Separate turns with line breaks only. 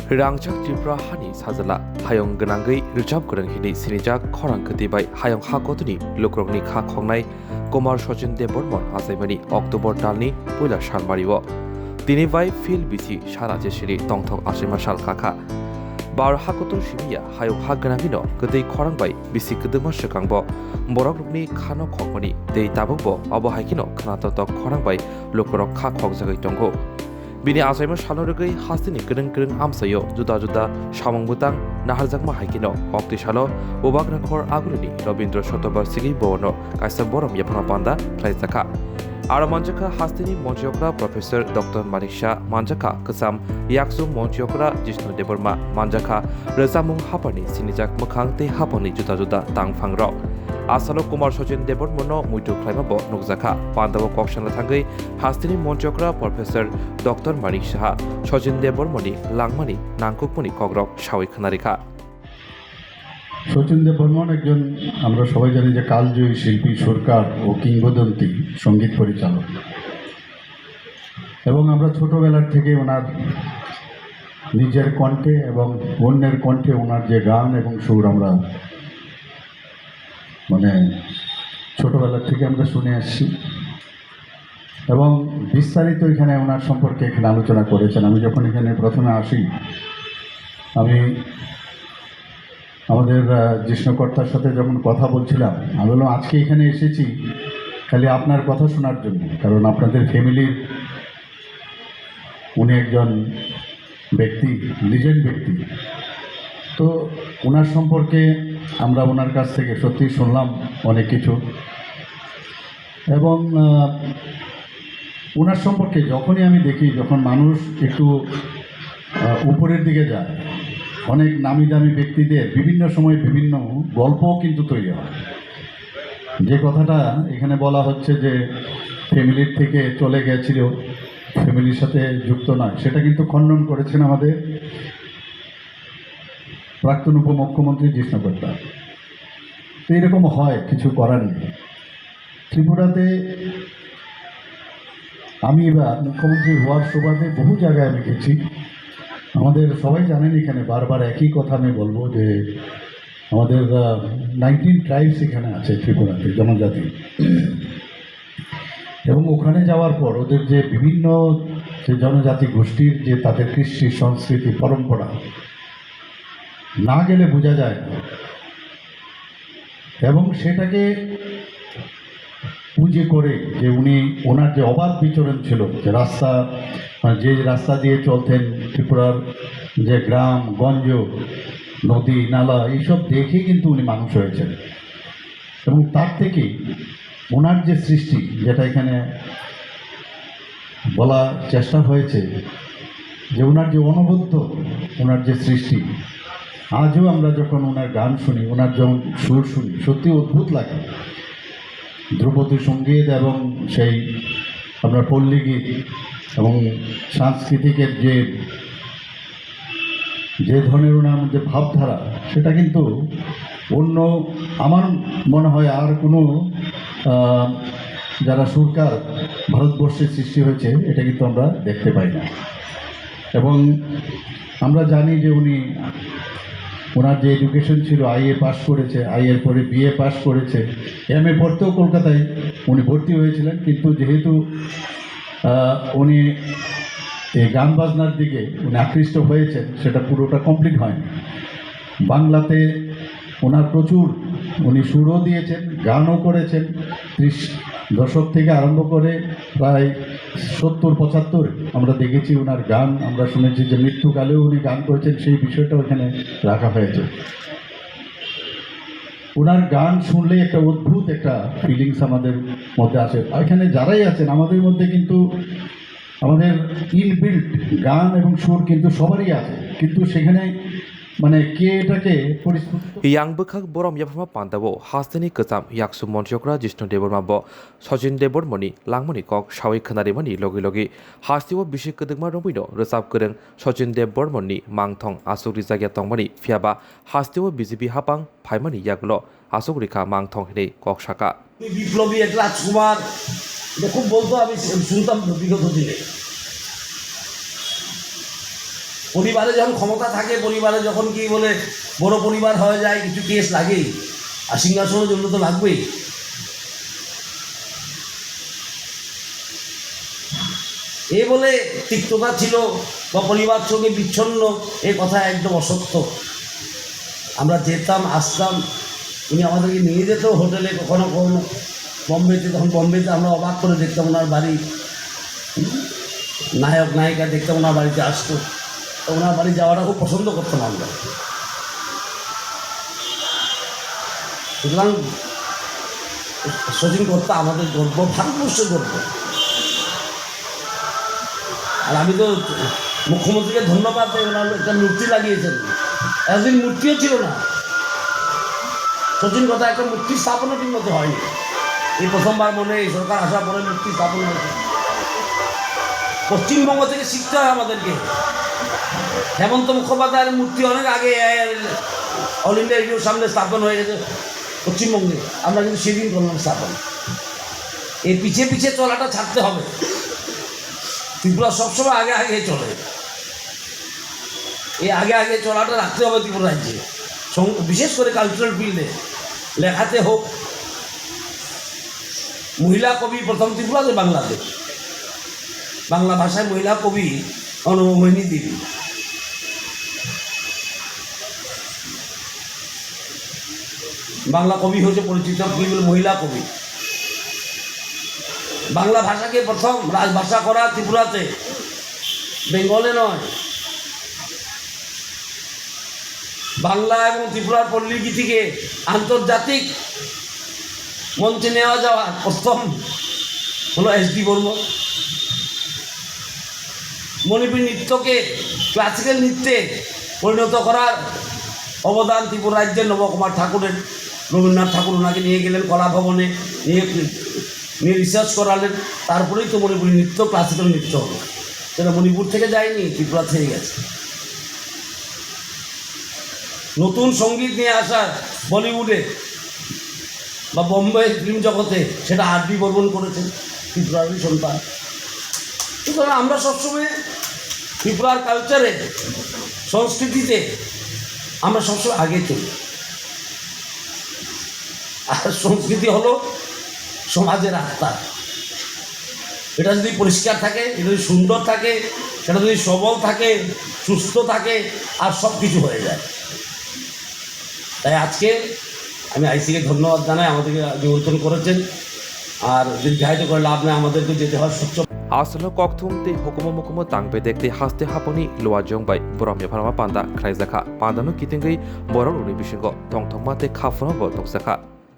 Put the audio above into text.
Rangjak Tripura Hani Sajala Hayong Ganangai Rijab Goreng Hini Sinijak Khorang Ketibai Hayong Hakotuni Lukrokni Kha Khongnai Komar Sochin De Bormon Azaimani October Dalni Puila Shalmariwo Dinibai Phil Bisi Shara Jeshiri Tongthok Ashima Shal Kaka Bar Hakotor Shimiya Hayong Haganagino Kedei Khorangbai Bisi Kedema Shekangbo Borogrukni Khano Khokmani Dei Tabokbo Abo Haikino Khanatok Khorangbai Lukrok Kha Khokjagai Tonggo Bini Azaima Shalorgai Hasini Keren Amsayo Juda Shamang Naharjakma Haikino Okti Shalo Ubagrakor Agulini Robindra Shotobar Sigi Bono Kaisa Borom Yapana Panda Plaizaka Ara Manjaka Hastini Monchiokra Professor Dr. Manisha Manjaka Kasam Yaksu Monchiokra Jishnu Deborma Manjaka Rezamung Hapani Sinijak Mukhangte Hapani Juda Tang Fangrok Asalo Kumar Sochin Debor Mono Muitu Klaimabo Nukzaka Pandavo Kokshan Thangai Hastini Monchokra Professor Dr. Manisha Sochin Debor Moni Langmani Nangkukmoni Kogrok Shawi Khanarika
Sachin Debbarman একজন আমরা সবাই জানি যে কালজয়ী শিল্পী সুরকার ও কিংবদন্তি সঙ্গীত পরিচালক এবং আমরা ছোটবেলার থেকে ওনার নিজের কণ্ঠে এবং অন্যের কণ্ঠে ওনার যে গান এবং সুর আমরা মানে ছোটবেলার থেকে আমরা শুনে আসছি এবং বিস্তারিত এখানে ওনার সম্পর্কে এখানে আলোচনা করেছেন আমি যখন এখানে প্রথমে আসি আমি আমাদের জিষ্ণুকর্তার সাথে যখন কথা বলছিলাম আমি বললাম আজকে এখানে এসেছি খালি আপনার কথা শোনার জন্য কারণ আপনাদের ফ্যামিলির উনি একজন ব্যক্তি লিজেন্ড ব্যক্তি তো ওনার সম্পর্কে আমরা ওনার কাছ থেকে সত্যি শুনলাম অনেক কিছু এবং ওনার সম্পর্কে যখনই আমি দেখি যখন মানুষ একটু উপরের দিকে যায় অনেক নামি দামি ব্যক্তিদের বিভিন্ন সময় বিভিন্ন গল্পও কিন্তু তৈরি হয় যে কথাটা এখানে বলা হচ্ছে যে ফ্যামিলির থেকে চলে গেছিল ফ্যামিলির সাথে যুক্ত নয় সেটা কিন্তু খণ্ডন করেছেন আমাদের প্রাক্তন উপমুখ্যমন্ত্রী জিষ্ণুকর্তা তো এরকম হয় কিছু করার নেই ত্রিপুরাতে আমি এবার মুখ্যমন্ত্রী হওয়ার সুবাদে বহু জায়গায় আমি গেছি আমাদের সবাই জানেন এখানে বারবার একই কথা আমি বলবো যে আমাদের 19 ট্রাইবস এখানে আছে ত্রিপুরাতে জনজাতি এবং ওখানে যাওয়ার পর ওদের যে বিভিন্ন যে জনজাতি গোষ্ঠীর যে তাদের কৃষ্টি সংস্কৃতি পরম্পরা না গেলে বোঝা যায় না এবং সেটাকে পুঁজি করে যে উনি ওনার যে অবাধ বিচরণ ছিল যে রাস্তা দিয়ে চলতেন ত্রিপুরার যে গ্রাম গঞ্জ নদী নালা এইসব দেখে কিন্তু উনি মানুষ হয়েছেন এবং তার থেকে ওনার যে সৃষ্টি যেটা এখানে বলার চেষ্টা হয়েছে যে ওনার যে অনবদ্য ওনার যে সৃষ্টি আজও আমরা যখন ওনার গান শুনি ওনার যখন সুর শুনি সত্যি অদ্ভুত লাগে ধ্রুপদী সঙ্গীত এবং সেই আপনার পল্লী গীত এবং সাংস্কৃতিকের যে ধরনের ওনার মধ্যে ভাবধারা সেটা কিন্তু অন্য আমার মনে হয় আর কোনো যারা সুরকার ভারতবর্ষে সৃষ্টি হয়েছে এটা কিন্তু আমরা দেখতে পাই না এবং আমরা জানি যে ওনার যে এডুকেশন ছিল আইএ পাস করেছে আইএর পরে বিএ পাস করেছে এমএ পড়তেও কলকাতায় উনি ভর্তি হয়েছিলেন কিন্তু যেহেতু উনি এই গান বাজনার দিকে উনি আকৃষ্ট হয়েছেন সেটা পুরোটা কমপ্লিট হয়নি বাংলাতে ওনার প্রচুর উনি সুরও দিয়েছেন গানও করেছেন 30 দশক থেকে আরম্ভ করে প্রায় 70-75 আমরা দেখেছি ওনার গান আমরা শুনেছি যে মৃত্যুকালেও উনি গান করেছেন সেই বিষয়টা ওখানে রাখা হয়েছে ওনার গান শুনলেই একটা অদ্ভুত একটা ফিলিংস আমাদের মধ্যে আসে এখানে যারাই আছেন আমাদের মধ্যে কিন্তু আমাদের ইনবিল্ট গান এবং সুর কিন্তু সবারই আছে কিন্তু সেখানে মানে কে এটাকে
Yang Bekak Borom Yapama Pandavo Hastini Kasam Yaksu Monchokra Jishnu Deborma Bo Sochin Debor Moni Langmani Kok Shawi Khanaremani Logi Hastiwo Bishik Kedegma Romino Resap Kereng Sochin Debor Moni Mangthong Asuk Rizagya Tongmani Fiaba Hastiwo BJP Hapang Paimani Yaglo Asuk Rika Mangthong Hede Kok Shaka
বিপ্লবী এক রাজকুমার এটা খুব বলতো আমি শুনতাম বিগত দিনে পরিবারে যখন ক্ষমতা থাকে, পরিবারে যখন কি বলে বড় পরিবার হয়ে যায়, কিছু কেস লাগেই, আর সিংহাসনের জন্য তো লাগবেই। এ বলে তিক্ততা ছিল বা পরিবার সঙ্গে বিচ্ছন্ন, এ কথা একদম অসত্য। আমরা যেতাম, আসতাম, উনি আমাদেরকে নিয়ে যেত হোটেলে, কখনো কখনো বম্বেতে, তখন বম্বেতে আমরা অবাক করে দেখতাম ওনার বাড়ি, নায়ক নায়িকা দেখতাম ওনার বাড়িতে আসতো, তো ওনার বাড়ি যাওয়াটা খুব পছন্দ করতাম আমরা। সুতরাং শচীন কর্তা আমাদের গর্ব, ভারতবর্ষের গর্ব। আর আমি তো মুখ্যমন্ত্রীকে ধন্যবাদ দেয়, ওনার একটা মূর্তি লাগিয়েছেন, এতদিন মূর্তিও ছিল না। শচীন কর্তা একটা মূর্তি স্থাপনও ঠিক মতো হয়নি, এই প্রথমবার মনে এই সরকার আসার পরে মূর্তি স্থাপন হয়েছে। পশ্চিমবঙ্গ থেকে শিখতে হয় আমাদেরকে। হেমন্ত মুখোপাধ্যায়ের মূর্তি অনেক আগে অল ইন্ডিয়া রেডিওর সামনে স্থাপন হয়ে গেছে পশ্চিমবঙ্গে, আমরা কিন্তু সেদিন করলাম স্থাপন। এই পিছিয়ে পিছিয়ে চলাটা ছাড়তে হবে। ত্রিপুরা সবসময় আগে আগে চলে, এই আগে আগে চলাটা রাখতে হবে ত্রিপুরা রাজ্যে, বিশেষ করে কালচারাল ফিল্ডে, লেখাতে হোক। মহিলা কবি প্রথম ত্রিপুরাতে বাংলাতে, বাংলা ভাষায় মহিলা কবি অনুমোহিনী দেবী। বাংলা কবি হচ্ছে পরিচিত কি বলে মহিলা কবি। বাংলা ভাষাকে প্রথম রাজভাষা করা ত্রিপুরাতে, বেঙ্গলে নয়। বাংলা এবং ত্রিপুরার পল্লীগীতিকে আন্তর্জাতিক মঞ্চে নেওয়া যাওয়া প্রথম হলো এস.ডি. বর্মন। মণিপুরী নৃত্যকে ক্লাসিক্যাল নৃত্যে পরিণত করার অবদান ত্রিপুরা রাজ্যের নবকুমার ঠাকুরের। রবীন্দ্রনাথ ঠাকুর ওনাকে নিয়ে গেলেন কলা ভবনে, নিয়ে রিসার্চ করালেন, তারপরেই তো মণিপুরী নৃত্য ক্লাসিক্যাল নৃত্য হলো। সেটা মণিপুর থেকে যায়নি, ত্রিপুরা থেকে গেছে। নতুন সঙ্গীত নিয়ে আসা বলিউডে বা বোম্বে ফিল্ম জগতে, সেটা আর.ডি. বর্মন করেছেন, ত্রিপুরারই সন্তান। সুতরাং আমরা সবসময় ত্রিপুরার কালচারে, সংস্কৃতিতে আমরা সবসময় আগে চলি। আর সংস্কৃতি হলো সমাজের আত্মা। এটা যদি পরিষ্কার থাকে, এটা যদি সুন্দর থাকে, সেটা যদি সবল থাকে, সুস্থ থাকে, আর সব কিছু হয়ে যায়। তাই আজকে আমি আইসিকে ধন্যবাদ জানাই, আমাদেরকে নিমন্ত্রণ করেছেন। আর দীর্ঘায়িত করে লাভ নেই, আমাদেরকে যেতে হয় স্বচ্ছ।
Asano koktumte hukumo mukumo tangbe dekte haste haponi luajong bai boromya pharma panda kraizaka pandanu kitingai boror uni bishingo tongtongmate khafuna bo toksaka